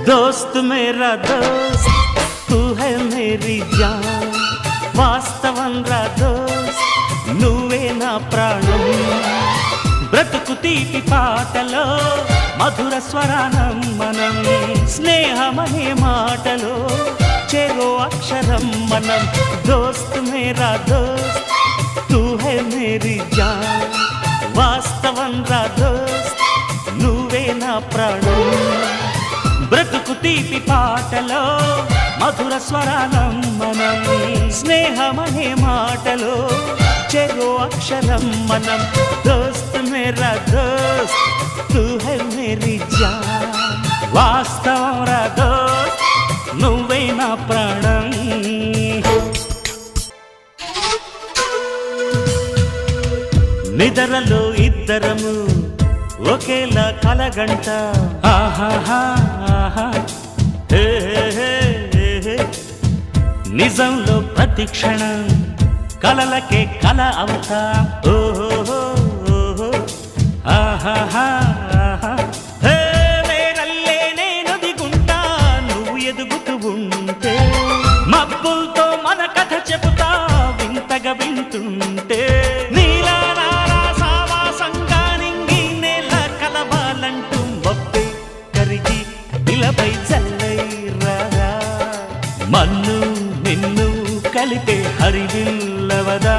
दोस्त मेरा दोस्त तू है मेरी जान వాస్తవం రా దోస్త్ నువ్వే నా ప్రాణం బ్రతుకు తీపి పాటలో మధుర స్వరానం మనం స్నేహమనే మాటలో చెరో అక్షరం మనం దోస్త్ మేరా దోస్త్ తూ హై మేరీ జాన్ వాస్తవం రా దోస్త్ నువ్వే నా ప్రాణం బ్రతుకు తీపి పాటలో మధుర స్వరానం మనం స్నేహమనే మాటలో చెరో అక్షరం మనం దోస్త్ మేరా దోస్త్ తూ హై మేరీ జాన్ వాస్తవం రా దోస్త్ నువ్వే నా ప్రాణం నిద్రలో ఇద్దరము ఒకేలా కలగంట ఆహాహా హే హే హే నిజంలో ప్రతి క్షణం కలలకే కల అవుతా ఓహో ఆహాహా హే నేనల్లే నేను దిగుంటా నువ్వు ఎదుగుతూ ఉంటే మబ్బులతో మన కథ చెబుతా వింతగా వింటుంటే నీలా నారా సావాసంగా నింగి నేల కలవాలంటూ మొప్పే కరిగి నిలబై చల్లై రాగా మన్ను నిన్ను కలిపే హరివిల్లవదా